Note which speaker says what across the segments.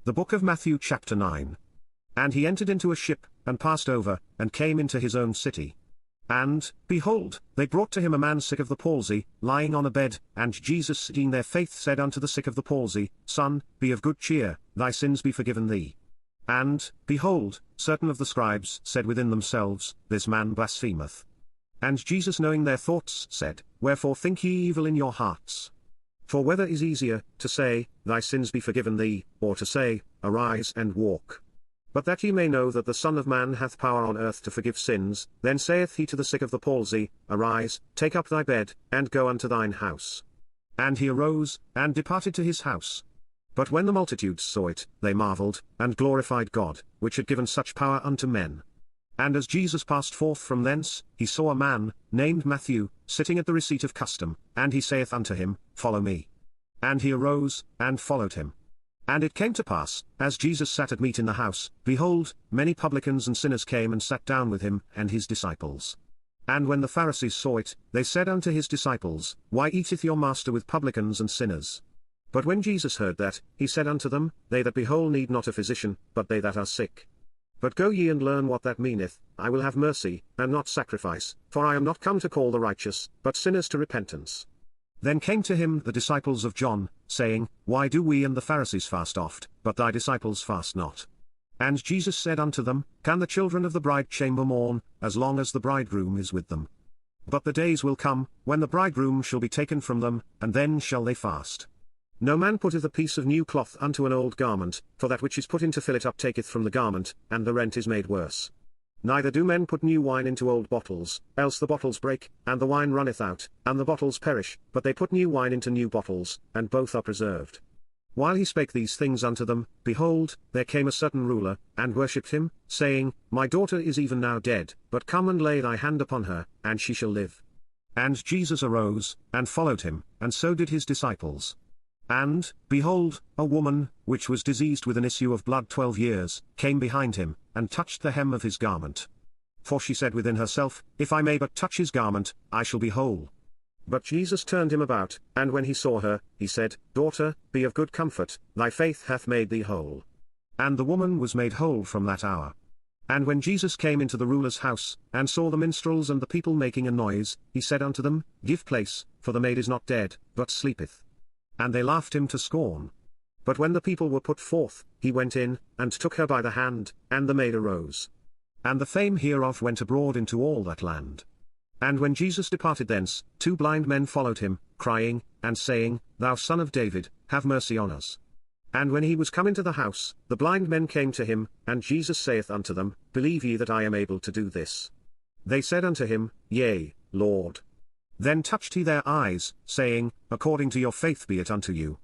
Speaker 1: The book of Matthew chapter 9. And he entered into a ship, and passed over, and came into his own city. And, behold, they brought to him a man sick of the palsy, lying on a bed, and Jesus seeing their faith said unto the sick of the palsy, Son, be of good cheer, thy sins be forgiven thee. And, behold, certain of the scribes said within themselves, This man blasphemeth. And Jesus knowing their thoughts said, Wherefore think ye evil in your hearts? For whether is easier, to say, Thy sins be forgiven thee, or to say, Arise and walk? But that ye may know that the Son of Man hath power on earth to forgive sins, then saith he to the sick of the palsy, Arise, take up thy bed, and go unto thine house. And he arose, and departed to his house. But when the multitudes saw it, they marveled, and glorified God, which had given such power unto men. And as Jesus passed forth from thence, he saw a man, named Matthew, sitting at the receipt of custom, and he saith unto him, Follow me. And he arose, and followed him. And it came to pass, as Jesus sat at meat in the house, behold, many publicans and sinners came and sat down with him and his disciples. And when the Pharisees saw it, they said unto his disciples, Why eateth your master with publicans and sinners? But when Jesus heard that, he said unto them, They that be whole need not a physician, but they that are sick. But go ye and learn what that meaneth, I will have mercy, and not sacrifice, for I am not come to call the righteous, but sinners to repentance. Then came to him the disciples of John, saying, Why do we and the Pharisees fast oft, but thy disciples fast not? And Jesus said unto them, Can the children of the bride chamber mourn, as long as the bridegroom is with them? But the days will come, when the bridegroom shall be taken from them, and then shall they fast. No man putteth a piece of new cloth unto an old garment, for that which is put in to fill it up taketh from the garment, and the rent is made worse. Neither do men put new wine into old bottles, else the bottles break, and the wine runneth out, and the bottles perish, but they put new wine into new bottles, and both are preserved. While he spake these things unto them, behold, there came a certain ruler, and worshipped him, saying, My daughter is even now dead, but come and lay thy hand upon her, and she shall live. And Jesus arose, and followed him, and so did his disciples. And, behold, a woman, which was diseased with an issue of blood 12 years, came behind him, and touched the hem of his garment. For she said within herself, If I may but touch his garment, I shall be whole. But Jesus turned him about, and when he saw her, he said, Daughter, be of good comfort, thy faith hath made thee whole. And the woman was made whole from that hour. And when Jesus came into the ruler's house, and saw the minstrels and the people making a noise, he said unto them, Give place, for the maid is not dead, but sleepeth. And they laughed him to scorn. But when the people were put forth, he went in, and took her by the hand, and the maid arose. And the fame hereof went abroad into all that land. And when Jesus departed thence, 2 blind men followed him, crying, and saying, Thou Son of David, have mercy on us. And when he was come into the house, the blind men came to him, and Jesus saith unto them, Believe ye that I am able to do this? They said unto him, Yea, Lord. Then touched he their eyes, saying, According to your faith be it unto you.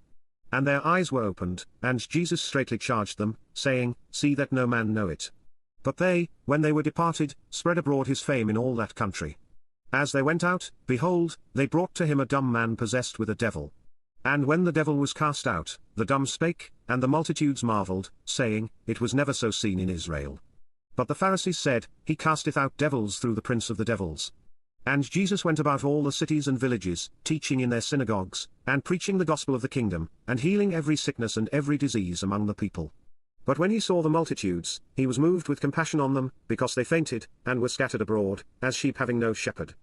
Speaker 1: And their eyes were opened, and Jesus straitly charged them, saying, See that no man know it. But they, when they were departed, spread abroad his fame in all that country. As they went out, behold, they brought to him a dumb man possessed with a devil. And when the devil was cast out, the dumb spake, and the multitudes marveled, saying, It was never so seen in Israel. But the Pharisees said, He casteth out devils through the prince of the devils. And Jesus went about all the cities and villages, teaching in their synagogues, and preaching the gospel of the kingdom, and healing every sickness and every disease among the people. But when he saw the multitudes, he was moved with compassion on them, because they fainted, and were scattered abroad, as sheep having no shepherd.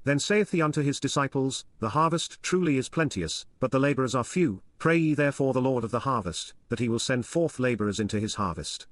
Speaker 1: Then saith he unto his disciples, The harvest truly is plenteous, but the labourers are few. Pray ye therefore the Lord of the harvest, that he will send forth labourers into his harvest.